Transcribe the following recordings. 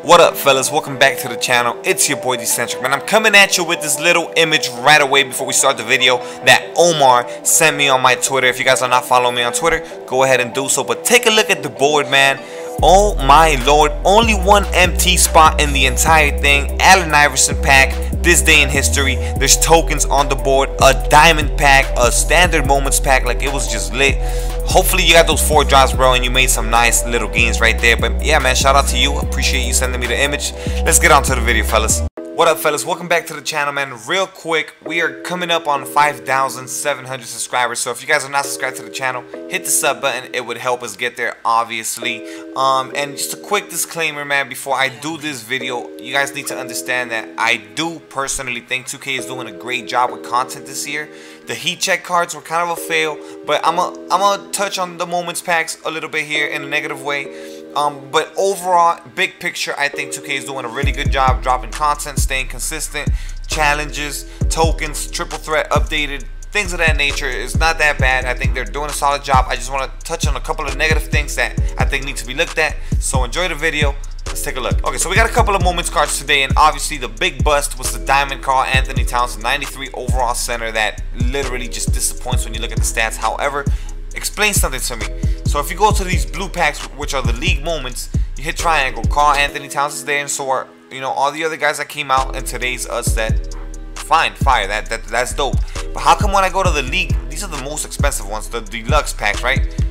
What up, fellas? Welcome back to the channel. It's your boy Dcentric, man. I'm coming at you with this little image right away before we start the video that Omar sent me on my Twitter. If you guys are not following me on Twitter, go ahead and do so. But take a look at the board, man. Oh my lord, only one empty spot in the entire thing. Allen Iverson pack, this day in history. There's tokens on the board, a diamond pack, a standard moments pack. Like, it was just lit. Hopefully you got those 4 drops, bro, and you made some nice little gains right there. But yeah, man, shout out to you. Appreciate you sending me the image. Let's get on to the video, fellas. What up, fellas? Welcome back to the channel, man. Real quick, we are coming up on 5,700 subscribers. So if you guys are not subscribed to the channel, hit the sub button. It would help us get there, obviously. And just a quick disclaimer, man, before I do this video, you guys need to understand that I do personally think 2K is doing a great job with content this year. The heat check cards were kind of a fail, but I'm gonna touch on the moments packs a little bit here in a negative way. But overall, big picture, I think 2K is doing a really good job dropping content, staying consistent, challenges, tokens, triple threat updated, things of that nature. It's not that bad. I think they're doing a solid job. I just want to touch on a couple of negative things that I think need to be looked at. So enjoy the video. Let's take a look. Okay, so we got a couple of moments cards today, and obviously the big bust was the diamond Karl Anthony Towns 93 overall center that literally just disappoints when you look at the stats. However, explain something to me. So if you go to these blue packs, which are the league moments, you hit triangle, Karl Anthony Towns is there, and so are, you know, all the other guys that came out in today's set. Fine, fire, that's dope. But how come when I go to the league, these are the most expensive ones, the deluxe packs, right?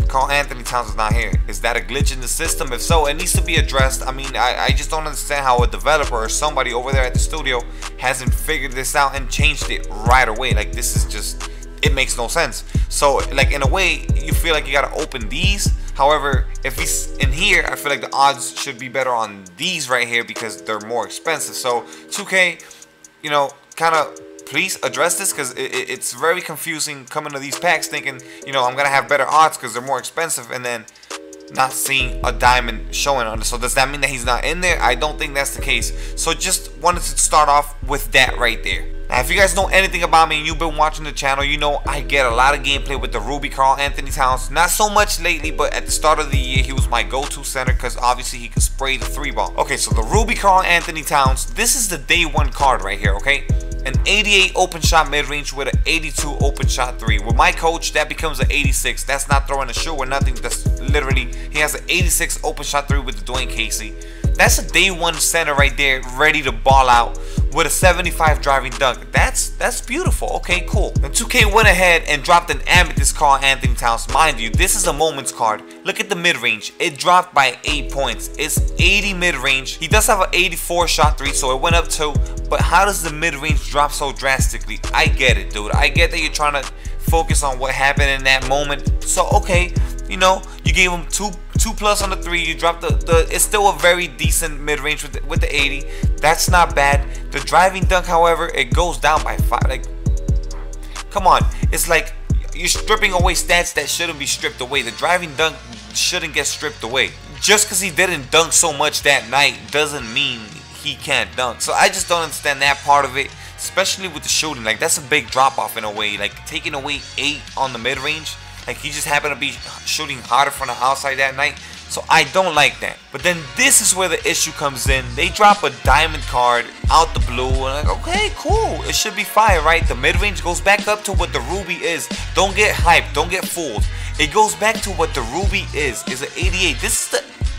Karl Anthony Towns is not here. Is that a glitch in the system? If so, it needs to be addressed. I mean, I just don't understand how a developer or somebody over there at the studio hasn't figured this out and changed it right away. Like, this is just, it makes no sense. So, like, in a way, you feel like you gotta open these. However, if he's in here, I feel like the odds should be better on these right here because they're more expensive. So 2K, you know, kind of please address this, because it's very confusing coming to these packs thinking, you know, I'm gonna have better odds because they're more expensive, and then not seeing a diamond showing on it. So does that mean that he's not in there? I don't think that's the case. So just wanted to start off with that right there. Now, if you guys know anything about me and you've been watching the channel, you know I get a lot of gameplay with the Ruby Karl Anthony Towns. Not so much lately, but at the start of the year, he was my go-to center because obviously he could spray the 3-ball. Okay, so the Ruby Karl Anthony Towns, this is the day 1 card right here, okay? An 88 open shot mid-range with an 82 open shot 3. With my coach, that becomes an 86. That's not throwing a shoe or nothing. That's literally, he has an 86 open shot 3 with the Dwayne Casey. That's a day 1 center right there, ready to ball out with a 75 driving dunk. That's beautiful. Okay, cool. And 2K went ahead and dropped an amethyst Karl Anthony Towns. Mind you, this is a moments card. Look at the mid-range. It dropped by 8 points. It's 80 mid-range. He does have an 84 shot 3, so it went up 2. But how does the mid-range drop so drastically? I get it, dude. I get that you're trying to focus on what happened in that moment. So, okay, you know, you gave him 2 plus on the 3. You dropped it's still a very decent mid-range with the 80. That's not bad. The driving dunk, however, it goes down by 5. Like, come on. It's like you're stripping away stats that shouldn't be stripped away. The driving dunk shouldn't get stripped away. Just because he didn't dunk so much that night doesn't mean he can't dunk. So I just don't understand that part of it, especially with the shooting. Like, that's a big drop-off in a way. Like, taking away 8 on the mid-range. Like, he just happened to be shooting harder from the outside that night. So I don't like that. But then this is where the issue comes in. They drop a diamond card out the blue. And like, okay, cool. It should be fire, right? The mid-range goes back up to what the Ruby is. Don't get hyped. Don't get fooled. It goes back to what the Ruby is. It's an 88. This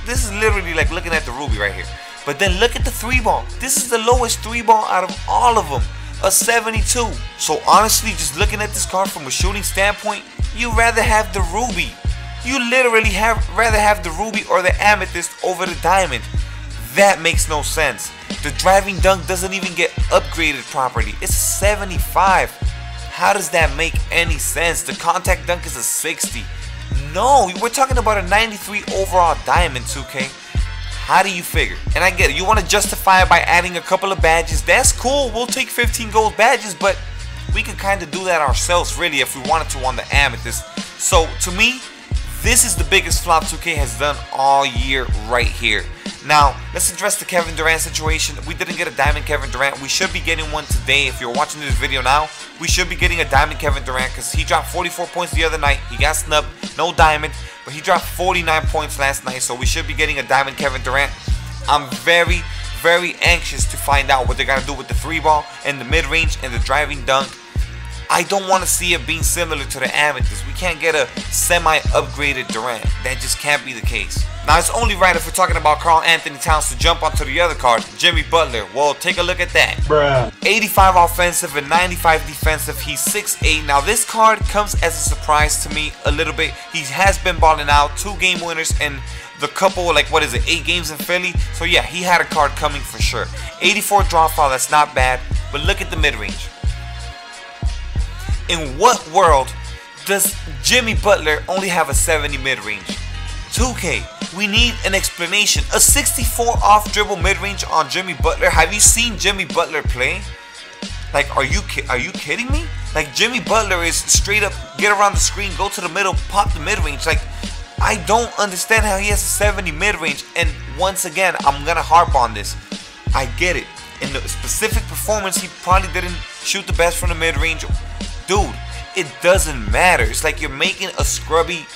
is literally like looking at the Ruby right here. But then look at the 3-ball. This is the lowest 3-ball out of all of them. A 72. So honestly, just looking at this card from a shooting standpoint, you'd rather have the Ruby. You literally rather have the Ruby or the amethyst over the diamond. That makes no sense. The driving dunk doesn't even get upgraded properly. It's a 75. How does that make any sense? The contact dunk is a 60. No, we're talking about a 93 overall diamond, 2K. How do you figure? And I get it. You want to justify it by adding a couple of badges. That's cool. We'll take 15 gold badges, but we could kind of do that ourselves, really, if we wanted to on the amethyst. So, to me, this is the biggest flop 2K has done all year right here. Now, let's address the Kevin Durant situation. We didn't get a diamond Kevin Durant. We should be getting one today. If you're watching this video now, we should be getting a diamond Kevin Durant because he dropped 44 points the other night. He got snubbed. No diamond. But he dropped 49 points last night. So we should be getting a diamond Kevin Durant. I'm very, very anxious to find out what they're gonna do with the 3-ball and the mid-range and the driving dunk. I don't want to see it being similar to the Amethyst. We can't get a semi-upgraded Durant. That just can't be the case. Now, it's only right if we're talking about Karl Anthony Towns to jump onto the other card, Jimmy Butler. Well, take a look at that. Bruh. 85 offensive and 95 defensive. He's 6'8". Now, this card comes as a surprise to me a little bit. He has been balling out. 2 game winners and the couple, like, what is it, 8 games in Philly? So, yeah, he had a card coming for sure. 84 draw foul, that's not bad. But look at the mid-range. In what world does Jimmy Butler only have a 70 mid-range? 2K, we need an explanation. A 64 off dribble mid-range on Jimmy Butler. Have you seen Jimmy Butler play? Like, are you kidding me? Like, Jimmy Butler is straight up, get around the screen, go to the middle, pop the mid-range. Like, I don't understand how he has a 70 mid-range. And once again, I'm gonna harp on this. I get it. In the specific performance, he probably didn't shoot the best from the mid-range. Dude, it doesn't matter. It's like you're making a scrubby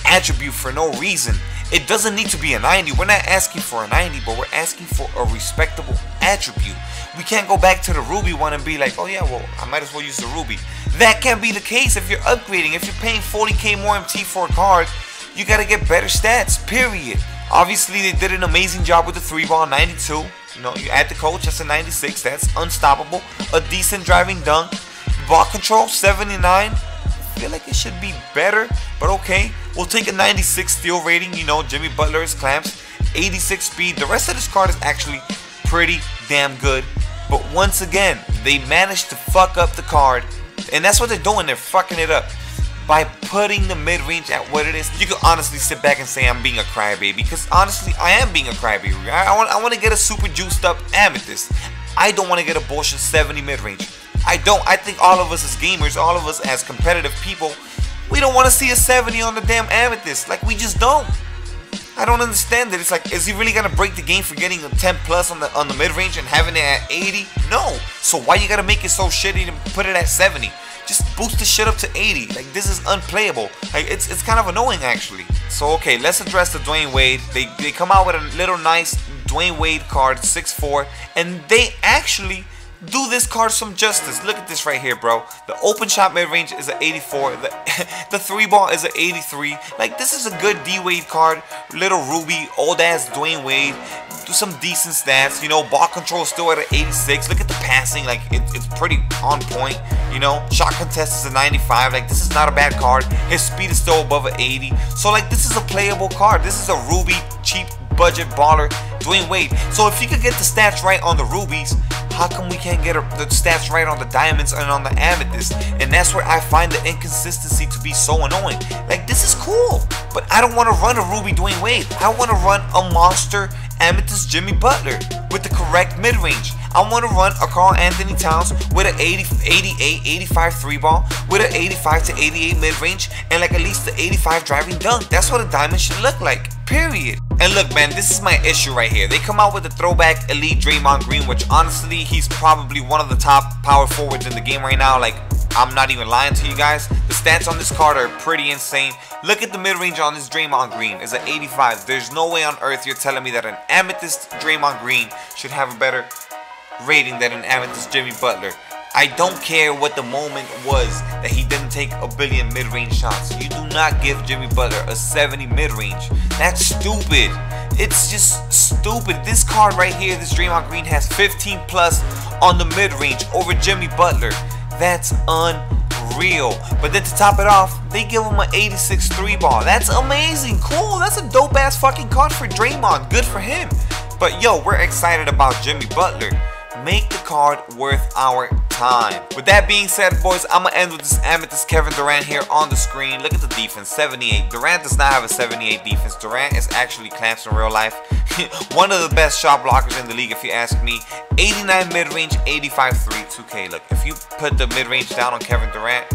attribute for no reason. It doesn't need to be a 90. We're not asking for a 90, but we're asking for a respectable attribute. We can't go back to the Ruby one and be like, oh yeah, well, I might as well use the Ruby. That can't be the case if you're upgrading. If you're paying 40k more MT for a card, you gotta get better stats, period. Obviously, they did an amazing job with the 3-ball, 92. You know, you add the coach, that's a 96. That's unstoppable. A decent driving dunk. Ball control, 79. I feel like it should be better, but okay. We'll take a 96 steal rating. You know, Jimmy Butler is clamps. 86 speed. The rest of this card is actually pretty damn good. But once again, they managed to fuck up the card. And that's what they're doing. They're fucking it up by putting the mid-range at what it is. You can honestly sit back and say I'm being a crybaby, because honestly, I am being a crybaby. I want to get a super juiced up Amethyst. I don't want to get a bullshit 70 mid-range. I don't. I think all of us as gamers, all of us as competitive people, we don't want to see a 70 on the damn Amethyst. Like, we just don't. I don't understand it. It's like, is he really gonna break the game for getting a 10 plus on the mid-range and having it at 80? No. So why you gotta make it so shitty and put it at 70? Just boost the shit up to 80. Like, this is unplayable. Like, it's kind of annoying actually. So okay, let's address the Dwayne Wade. They come out with a little nice Dwayne Wade card, 6'4", and they actually do this card some justice. Look at this right here, bro. The open shot mid-range is an 84. The 3-ball is an 83. Like, this is a good D-Wade card. Little Ruby, old-ass Dwayne Wade. Do some decent stats. You know, ball control still at an 86. Look at the passing. Like, it's pretty on point. You know, shot contest is a 95. Like, this is not a bad card. His speed is still above an 80. So, like, this is a playable card. This is a Ruby, cheap budget baller, Dwayne Wade. So, if you could get the stats right on the Rubies, how come we can't get the stats right on the diamonds and on the amethyst? And that's where I find the inconsistency to be so annoying. Like, this is cool, but I don't want to run a Ruby Dwayne Wade. I want to run a monster amethyst Jimmy Butler with the correct mid-range. I want to run a Karl Anthony Towns with an 88, 85 3-ball, with an 85 to 88 mid-range, and like at least the 85 driving dunk. That's what a diamond should look like, period. And look, man, this is my issue right here. They come out with a throwback elite Draymond Green, which honestly, he's probably one of the top power forwards in the game right now. Like, I'm not even lying to you guys. The stats on this card are pretty insane. Look at the mid-range on this Draymond Green. It's an 85. There's no way on earth you're telling me that an amethyst Draymond Green should have a better rating than an amethyst Jimmy Butler. I don't care what the moment was that he didn't take a billion mid-range shots. You do not give Jimmy Butler a 70 mid-range. That's stupid. It's just stupid. This card right here, this Draymond Green, has 15 plus on the mid-range over Jimmy Butler. That's unreal. But then to top it off, they give him an 86 3-ball. That's amazing. Cool. That's a dope-ass fucking card for Draymond. Good for him. But yo, we're excited about Jimmy Butler. Make the card worth our time. With that being said, boys, I'm gonna end with this amethyst Kevin Durant here on the screen. Look at the defense, 78. Durant does not have a 78 defense. Durant is actually clamps in real life. One of the best shot blockers in the league, if you ask me. 89 mid-range, 85 3. 2K. Look, if you put the mid-range down on Kevin Durant,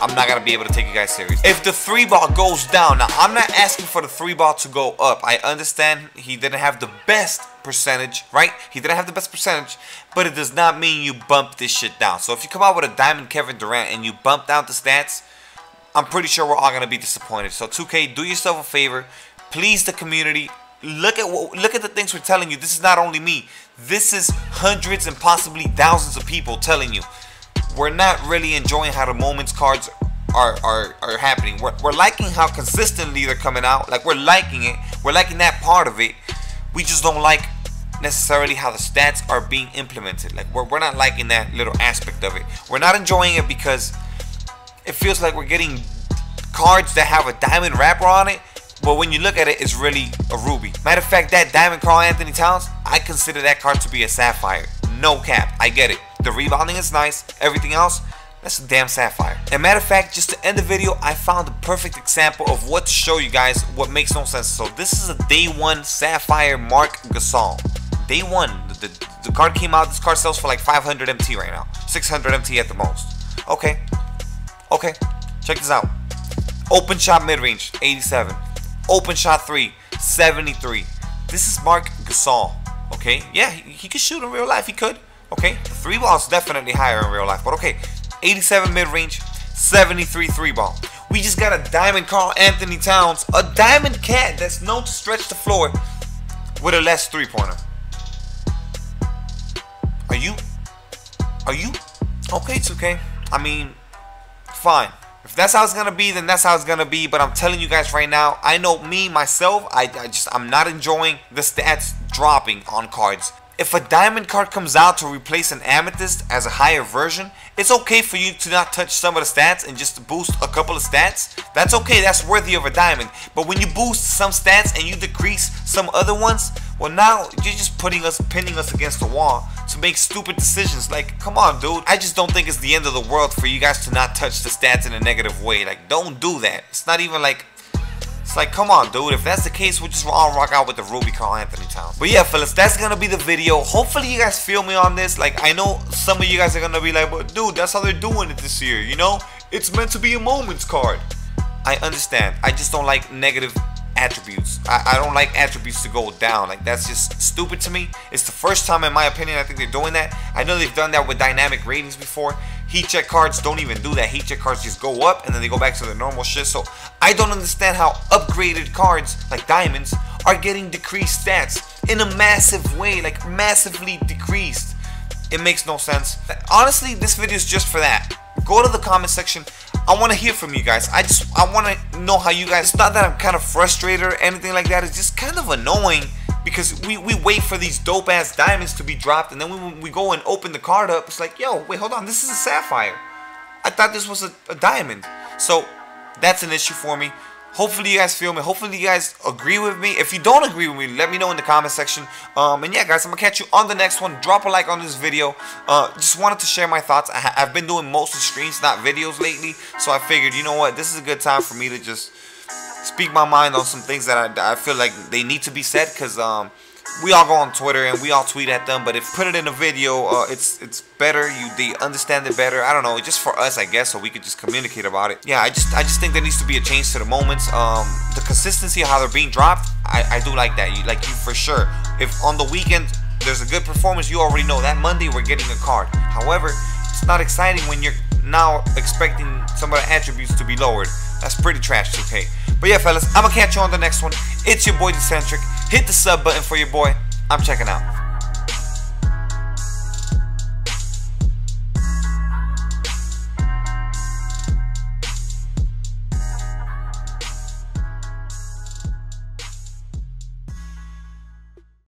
I'm not going to be able to take you guys serious. If the 3-ball goes down, now I'm not asking for the 3-ball to go up. I understand he didn't have the best percentage, right? He didn't have the best percentage, but it does not mean you bump this shit down. So if you come out with a diamond Kevin Durant and you bump down the stats, I'm pretty sure we're all going to be disappointed. So 2K, do yourself a favor. Please the community, look at the things we're telling you. This is not only me. This is hundreds and possibly thousands of people telling you. We're not really enjoying how the moments cards are happening. We're liking how consistently they're coming out. Like, we're liking it. We're liking that part of it. We just don't like necessarily how the stats are being implemented. Like, we're not liking that little aspect of it. We're not enjoying it because it feels like we're getting cards that have a diamond wrapper on it, but when you look at it, it's really a ruby. Matter of fact, that diamond Karl Anthony Towns, I consider that card to be a sapphire. No cap, I get it. The rebounding is nice. Everything else, that's a damn sapphire. And matter of fact, just to end the video, I found the perfect example of what to show you guys what makes no sense. So this is a day one sapphire Marc Gasol. Day one, the card came out. This card sells for like 500 MT right now, 600 MT at the most. Okay, check this out. Open shot mid-range, 87. Open shot 3, 73. This is Marc Gasol. Okay, yeah, he could shoot in real life. He could. Okay, the 3-ball is definitely higher in real life, but okay. 87 mid-range, 73 3-ball. We just got a diamond Karl Anthony Towns, a diamond cat that's known to stretch the floor with a less 3-pointer. Are you? Okay, 2K. I mean, fine. If that's how it's gonna be, then that's how it's gonna be. But I'm telling you guys right now, I know me, myself, I'm not enjoying the stats dropping on cards. If a diamond card comes out to replace an amethyst as a higher version, it's okay for you to not touch some of the stats and just boost a couple of stats. That's okay, that's worthy of a diamond. But when you boost some stats and you decrease some other ones, well, now you're just pinning us against the wall to make stupid decisions. Like, come on, dude. I just don't think it's the end of the world for you guys to not touch the stats in a negative way. Like, don't do that. It's not even like, it's like, come on, dude. If that's the case, we'll just all rock out with the Ruby Karl Anthony Towns. But yeah, fellas, that's gonna be the video. Hopefully you guys feel me on this. Like, I know some of you guys are gonna be like, but dude, that's how they're doing it this year, you know? It's meant to be a moments card. I understand. I just don't like negative attributes. I don't like attributes to go down. Like, that's just stupid to me. It's the first time, in my opinion, I think they're doing that. I know they've done that with dynamic ratings before. Heat check cards don't even do that. Heat check cards just go up and then they go back to their normal shit. So I don't understand how upgraded cards like diamonds are getting decreased stats in a massive way, like massively decreased. It makes no sense. Honestly, this video is just for that. Go to the comment section. I want to hear from you guys. I want to know how you guys. It's not that I'm kind of frustrated or anything like that. It's just kind of annoying because we wait for these dope ass diamonds to be dropped, and then when we go and open the card up, it's like, yo, wait, hold on, this is a sapphire. I thought this was a diamond. So that's an issue for me. Hopefully you guys feel me. Hopefully you guys agree with me. If you don't agree with me, let me know in the comment section. And yeah, guys, I'm gonna catch you on the next one. Drop a like on this video. Just wanted to share my thoughts. I've been doing mostly streams, not videos lately, so I figured, you know what, this is a good time for me to just speak my mind on some things that I feel like they need to be said, because we all go on Twitter and we all tweet at them, but if put it in a video, it's better. They understand it better. I don't know, just for us, I guess, so we could just communicate about it. Yeah, I just think there needs to be a change to the moments. The consistency of how they're being dropped, I do like that. You for sure. If on the weekend there's a good performance, you already know that Monday we're getting a card. However, it's not exciting when you're now expecting some of the attributes to be lowered. That's pretty trash, 2K. But yeah, fellas, I'm gonna catch you on the next one. It's your boy Dcentric. Hit the sub button for your boy. I'm checking out.